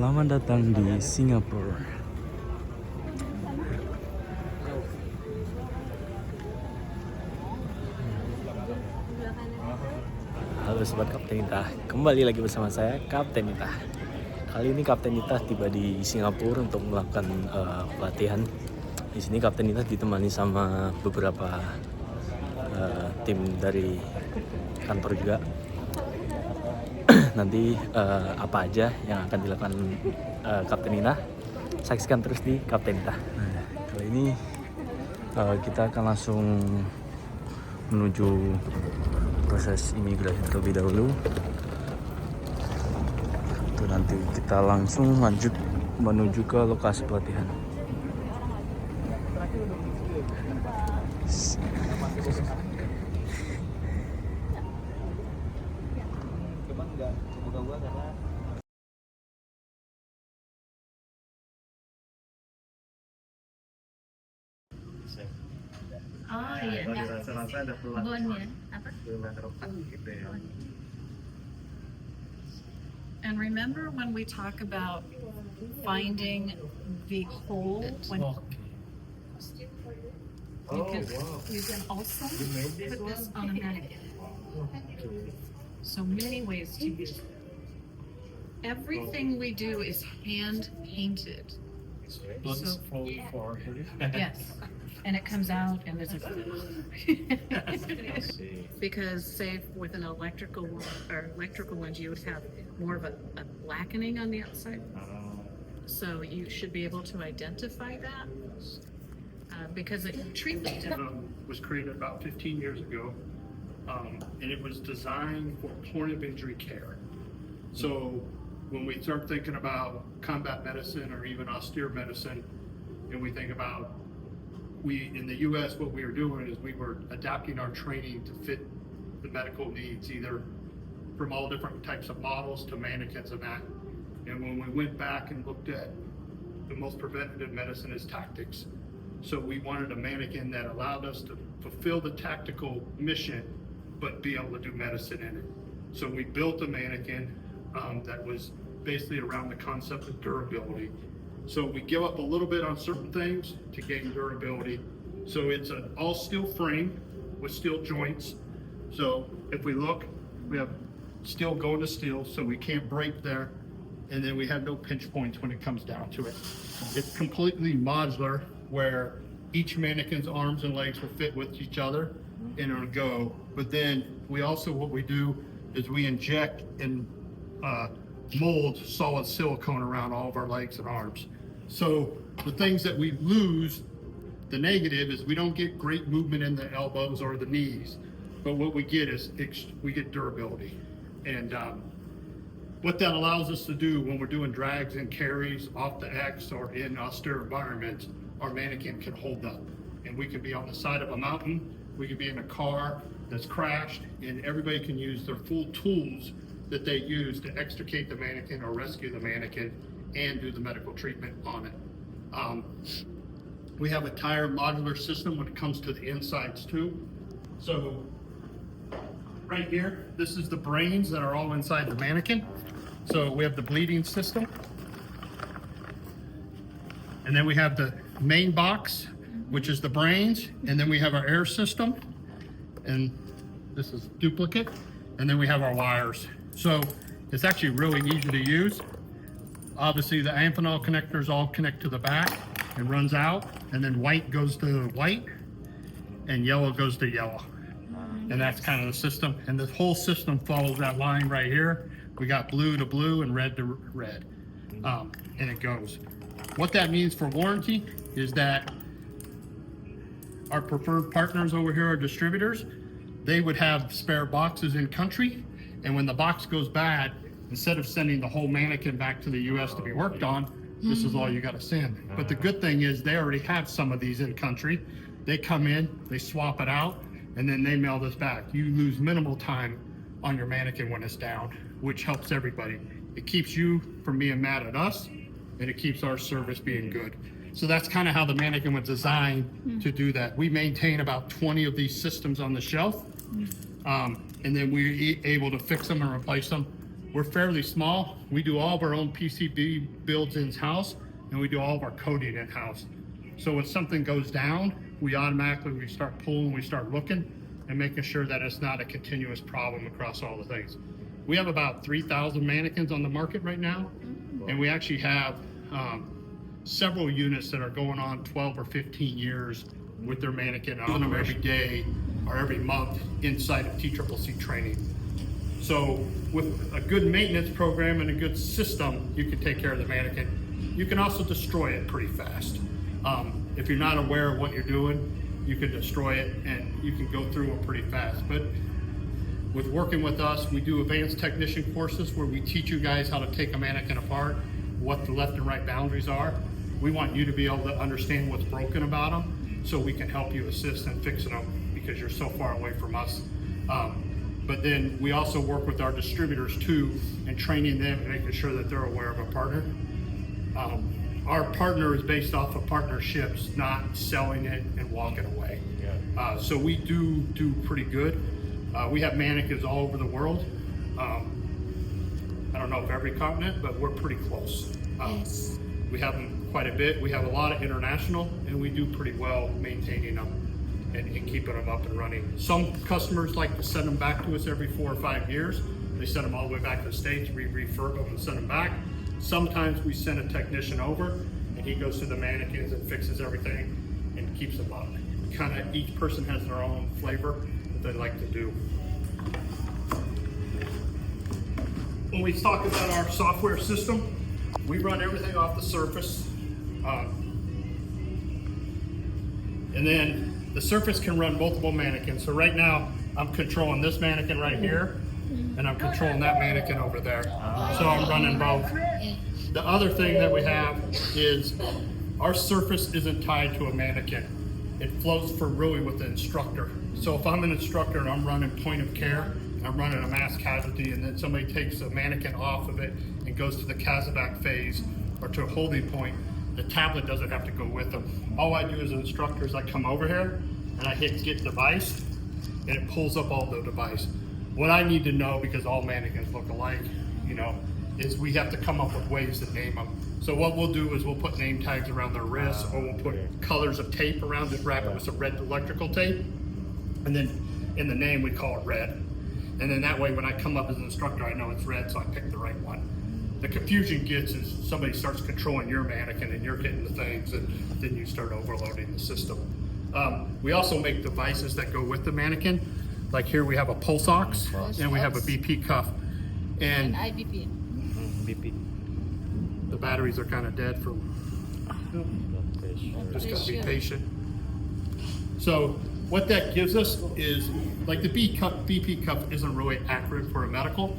Selamat datang di Singapura. Halo Sobat Kapten Itah, kembali lagi bersama saya Kapten Itah. Kali ini Kapten Itah tiba di Singapura untuk melakukan pelatihan. Di sini Kapten Itah ditemani sama beberapa tim dari kantor juga. Nanti apa aja yang akan dilakukan Kapten Itah, saksikan terus di Kapten Itah. Nah, kali ini kita akan langsung menuju proses imigrasi terlebih dahulu. Tuh, nanti kita langsung lanjut menuju ke lokasi pelatihan. Oh iya, Rasa-rasa ada peluang bonnya apa? gitu ya. And remember when we talk about finding the hole when you can also put this on a mannequin. So many ways to use it. Everything we do is hand painted. So, yes. And it comes out and it's because say with an electrical ones you would have more of a blackening on the outside. So you should be able to identify that because treatment was created about 15 years ago, and it was designed for point of injury care. So when we start thinking about combat medicine or even austere medicine, and we think about in the U.S., what we were doing is we were adapting our training to fit the medical needs, either from all different types of models to mannequins and that. And when we went back and looked at the most preventative medicine is tactics. So we wanted a mannequin that allowed us to fulfill the tactical mission, but be able to do medicine in it. So we built a mannequin that was basically around the concept of durability. So we give up a little bit on certain things to gain durability. So it's an all steel frame with steel joints. So if we look, we have steel going to steel, so we can't break there. And then we have no pinch points when it comes down to it. It's completely modular, where each mannequin's arms and legs will fit with each other and it'll go. But then we also, what we do is we inject and mold solid silicone around all of our legs and arms. So the things that we lose, the negative is we don't get great movement in the elbows or the knees, but what we get is we get durability. And what that allows us to do when we're doing drags and carries off the X or in austere environments, our mannequin can hold up. And we can be on the side of a mountain, we can be in a car that's crashed, and everybody can use their full tools that they use to extricate the mannequin or rescue the mannequin and do the medical treatment on it. We have a entire modular system when it comes to the insides too. So right here, this is the brains that are all inside the mannequin. So we have the bleeding system. And then we have the main box, which is the brains. And then we have our air system. And this is duplicate. And then we have our wires. So it's actually really easy to use. Obviously the Amphenol connectors all connect to the back and runs out, and then white goes to white and yellow goes to yellow. And that's kind of the system. And the whole system follows that line right here. We got blue to blue and red to red. And it goes. What that means for warranty is that our preferred partners over here are distributors. They would have spare boxes in country. And when the box goes bad, instead of sending the whole mannequin back to the US to be worked on, this is all you got to send. But the good thing is they already have some of these in country. They come in, they swap it out, and then they mail this back. You lose minimal time on your mannequin when it's down, which helps everybody. It keeps you from being mad at us, and it keeps our service being good. So that's kind of how the mannequin was designed to do that. We maintain about 20 of these systems on the shelf, and then we're able to fix them and replace them we're fairly small. We do all of our own PCB builds in-house, and we do all of our coding in-house. So when something goes down, we start pulling, we start looking and making sure that it's not a continuous problem across all the things. We have about 3,000 mannequins on the market right now, and we actually have several units that are going on 12 or 15 years with their mannequin on them every day or every month inside of TCCC training. So with a good maintenance program and a good system, you can take care of the mannequin. You can also destroy it pretty fast. If you're not aware of what you're doing, you can destroy it and you can go through it pretty fast. But with working with us, we do advanced technician courses where we teach you guys how to take a mannequin apart, what the left and right boundaries are. We want you to be able to understand what's broken about them so we can help you assist in fixing them because you're so far away from us. But then we also work with our distributors too and training them and making sure that they're aware of a partner. Our partner is based off of partnerships, not selling it and walking away. So we do pretty good. We have mannequins all over the world. I don't know if every continent, but we're pretty close. Yes. We have them quite a bit. We have a lot of international, and we do pretty well maintaining them and keeping them up and running. Some customers like to send them back to us every 4 or 5 years. They send them all the way back to the States, we refurb them and send them back. Sometimes we send a technician over, and he goes through the mannequins and fixes everything and keeps them up. Kind of each person has their own flavor that they like to do. When we talk about our software system, we run everything off the Surface. And then the Surface can run multiple mannequins. So right now, I'm controlling this mannequin right here, and I'm controlling that mannequin over there. So I'm running both. The other thing that we have is our Surface isn't tied to a mannequin. It flows for really with the instructor. So if I'm an instructor and I'm running point of care, I'm running a mass casualty, and then somebody takes a mannequin off of it and goes to the casevac phase or to a holding point, the tablet doesn't have to go with them. All I do as an instructor is I come over here and I hit get device, and it pulls up all the device. What I need to know, because all mannequins look alike, is we have to come up with ways to name them. So what we'll do is we'll put name tags around their wrists, or we'll put colors of tape around it, wrap it with some red electrical tape, and then in the name we call it red. And then that way when I come up as an instructor, I know it's red, so I pick the right one. The confusion gets is somebody starts controlling your mannequin and you're hitting the things, and then you start overloading the system. We also make devices that go with the mannequin. Like here we have a pulse ox and we have a BP cuff. And IBP. BP. the batteries are kind of dead from, just gotta be patient. So what that gives us is, like the BP cuff isn't really accurate for a medical,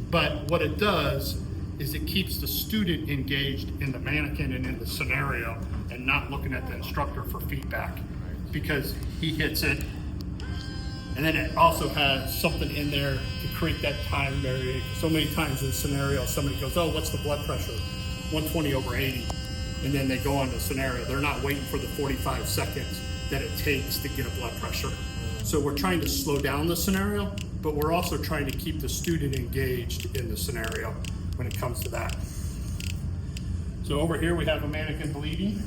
but what it does is it keeps the student engaged in the mannequin and in the scenario and not looking at the instructor for feedback, because he hits it. And then it also has something in there to create that time variation. So many times in the scenario, somebody goes, oh, what's the blood pressure? 120/80. And then they go on the scenario. They're not waiting for the 45 seconds that it takes to get a blood pressure. So we're trying to slow down the scenario, but we're also trying to keep the student engaged in the scenario when it comes to that. So over here we have a mannequin bleeding.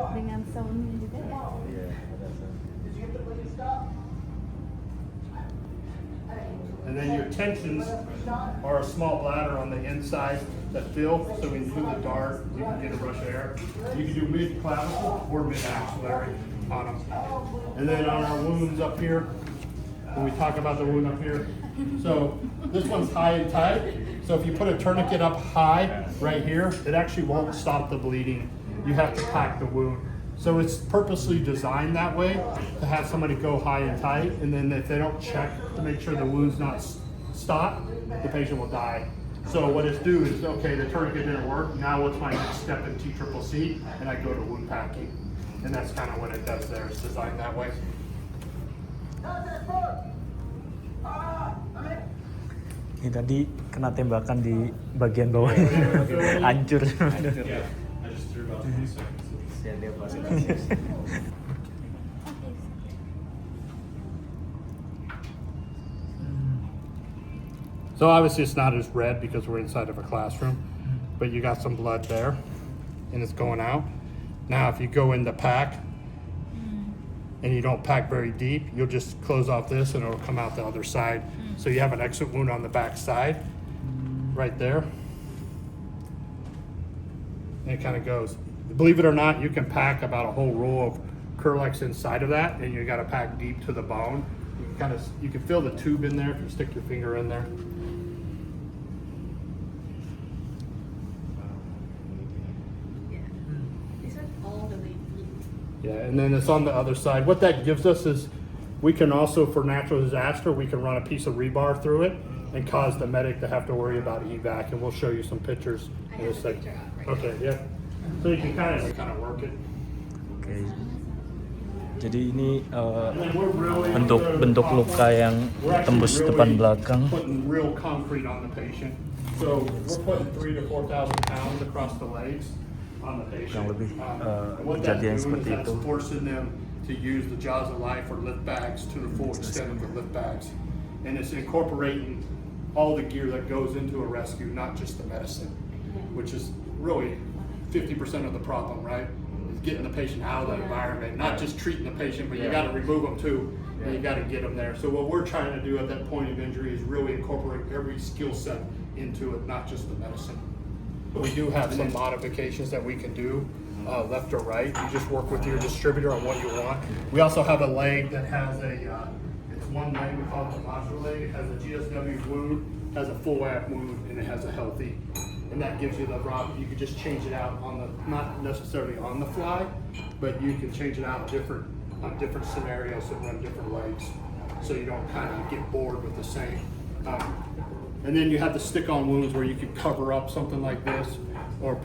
Dengan soundnya juga ya. And then your tensions are a small bladder on the inside that fill, so when you do the dart, you can get a rush of air. You can do mid-clavicle or mid-axillary on them. And then on our wounds up here, when we talk about the wound up here, so this one's high and tight. So if you put a tourniquet up high right here, it actually won't stop the bleeding. You have to pack the wound. So it's purposely designed that way to have somebody go high and tight, and then if they don't check to make sure the wound's not stopped, the patient will die. So what it's do is, okay, the tourniquet didn't work, now what's my next step in TCCC? And I go to wound packing. And that's kind of what it does there, it's designed that way. Ini tadi kena tembakan di bagian bawah. Hancur. Yeah. So obviously it's not as red because we're inside of a classroom, but you got some blood there and it's going out. Now if you go in the pack and you don't pack very deep, you'll just close off this and it'll come out the other side. So you have an exit wound on the back side, right there. And it kind of goes. Believe it or not, you can pack about a whole roll of Curlex inside of that, and you got to pack deep to the bone. You can feel the tube in there if you stick your finger in there. This one all the way deep. Yeah, and then it's on the other side. What that gives us is we can also, for natural disaster, we can run a piece of rebar through it and cause the medic to have to worry about evac, and we'll show you some pictures in a second. Okay, yeah. So you can kind of work it. Oke. Jadi ini And then we're really bentuk luka yang tembus depan belakang. Putting real concrete on the patient. So we're putting 3,000 to 4,000 pounds across the legs on the patient. Kurang lebih And what that's kejadian doing is seperti that's itu. forcing them to use the jaws of life or lift bags to the full extent of the lift bags. And it's incorporating all the gear that goes into a rescue, not just the medicine, which is really 50% of the problem, right? Is getting the patient out of that environment, not just treating the patient, but you got to remove them too, and you got to get them there. So what we're trying to do at that point of injury is really incorporate every skill set into it, not just the medicine. We do have some modifications that we can do, left or right. You just work with your distributor on what you want. We also have a leg that has it's one leg, we call it the modular leg. It has a GSW wound, has a full ab wound, and it has a healthy. And that gives you the rod. You can just change it out not necessarily on the fly, but you can change it out on different scenarios and run different legs, so you don't kind of get bored with the same. And then you have the stick-on wounds where you could cover up something like this, or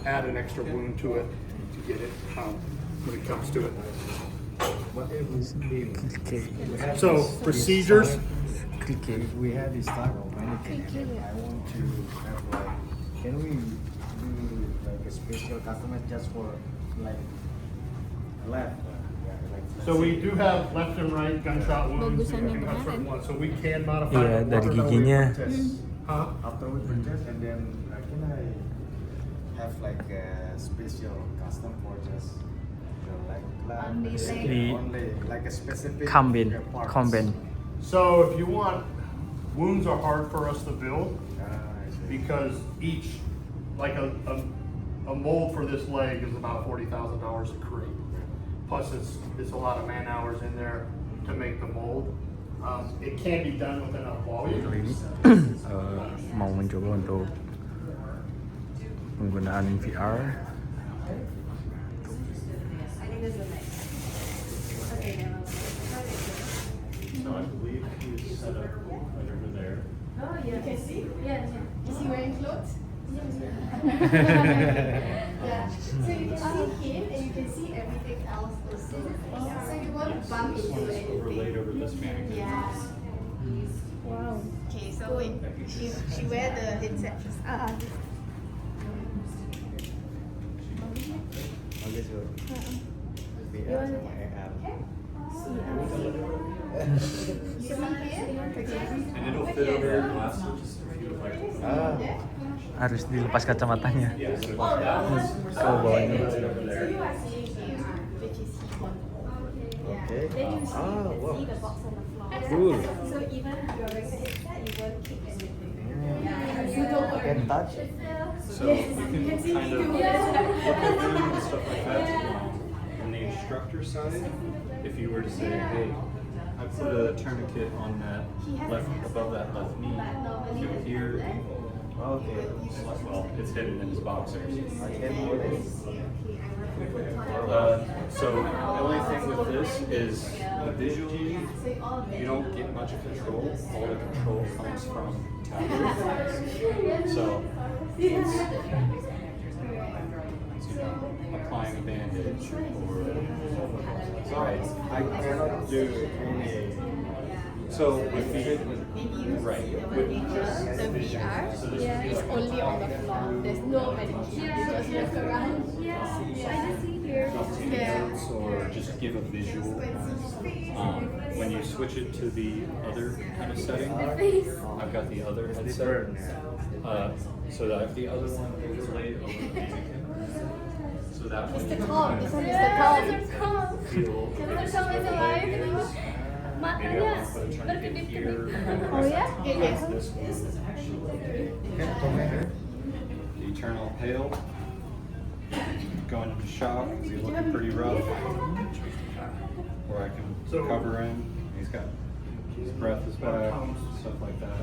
add an extra wound to it to get it when it comes to it. So procedures. If we have this type of Manikin, I want to have like, can we do like a special customer just for like left? So we do have left and right gunshot wounds and gunshot ones, so we can modify. Iya, dari giginya. After we purchase, and then can I have like a special custom for just Di like a specific parts? combine. So if you want, wounds are hard for us to build because each, like a mold for this leg is about $40,000 a crate. Plus it's a lot of man hours in there to make the mold. It can be done with enough volume. Ini mau mencoba untuk penggunaan VR. So I believe he's set up right over there. Oh, yeah. You can see? Yeah. Is he wearing clothes? Yeah. So you can see him and you can see everything else also. So you won't bump into Overlaid anything. over this mannequin. Yeah. Wow. Okay, so wait. She wear the headset. And it'll fit over your glasses if you would like to. Harus dilepas kacamatanya. Kau bawanya. So you are seeing him, which is him. Yeah. Then you see the box on the floor. Cool. So even if you're wearing the headset, you won't kick anything. Yeah. So don't worry. Can touch? So you can kind of look at room and stuff like that. On the instructor side, if you were to say, hey, I put a tourniquet on that left, above that left knee. Through here. Okay. Well, it's hidden in his boxers. So the only thing with this is visually, you don't get much control. All the control comes from tapping. So it's applying a bandage or I cannot do any. so with right with The VR is only on the floor. There's no medication. You just walk around. give a visual. When you switch it to the other kind of setting, I've got the other headset. So that I have the other one overlaid over the Manikin. So that way you can Tom, this one is the Tom. feel Tom okay, is this is where the alive, leg you know? is. Maybe I want to put a tourniquet here. Oh yeah? Yeah. This one. The eternal pail. Going into shock because he's looking pretty rough. Or I can cover him. He's got his breath is back, stuff like that.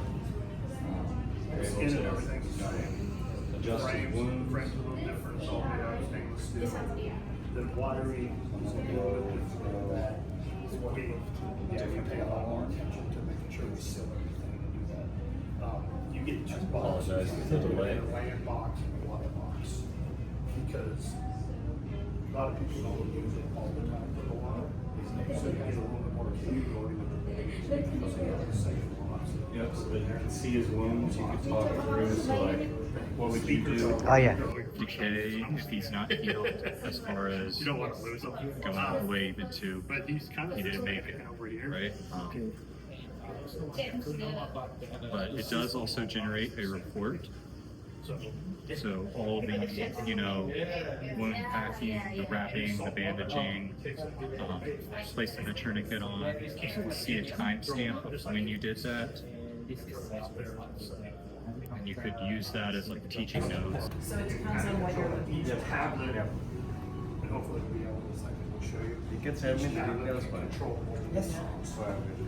You're able Skin and to everything's the same. adjust his wounds. Frames a little different, it's all made out of stainless steel. The watery, it's a little bit different. We pay a lot more attention to making sure we seal everything and do that. You get two boxes, Apologize for the delay. a land box and a water box. Because a lot of people don't use it all the time for the water. So you get a little bit more capability with the bag. Because they have the second box. Yep, so that you can see his wounds, you can talk through, so like, what would you do? Oh yeah. Decay if he's not healed as far as You don't want to lose them. going all the way into, But he's kind of he didn't make it, over here. right? But it does also generate a report. So all the, wound packing, the wrapping, the bandaging, placing the tourniquet on, you can see a timestamp of when you did that. And you could use that as like teaching notes. So it depends on what you're looking Each tablet, and hopefully we'll be able to, like, we'll show you. You can send me the details, but Control. yes.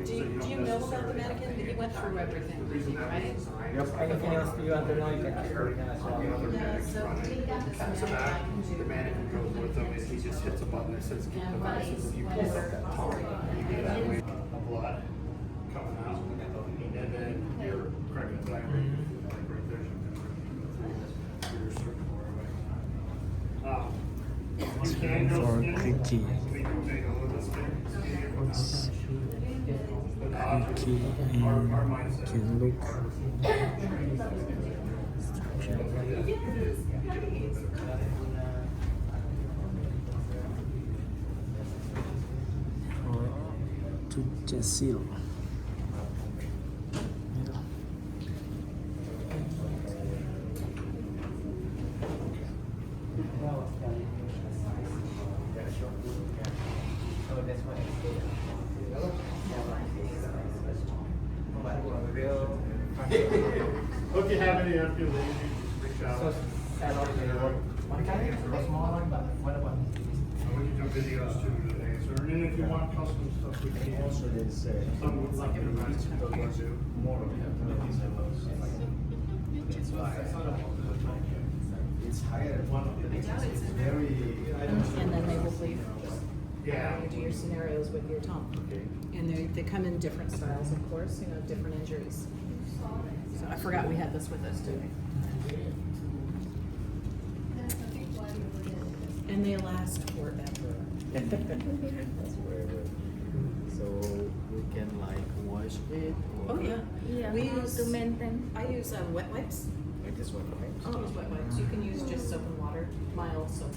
Do you know about the Manikin? He went through everything, right? Yep. Anything else you want to know, you can carry it as well. Yeah, so So that, the Manikin goes with them, and he just hits a button that says keep devices, and you pull up that top, you get that way of blood coming out, and then you're correcting the diagram, like right there, you can go through your circular way. You can go For in, clicky. we can take a little bit It's of clicky and can look. To Cecil. If you have any after you leave, just reach out. One kind of small one, but what about? We can do videos too today, so, and then if you want custom stuff, we can. Also, there's Some would like to do. more of them. It's higher. It's very. And then they will leave. Yeah. You do your scenarios with your Tom. Okay. And they come in different styles, of course, different injuries. So I forgot we had this with us too. And they last forever. That's where. So we can like wash it. Or Oh, yeah. Yeah, We how use, to maintain. I use wet wipes. Like this one, right? I use wet wipes. You can use just soap and water, mild soap.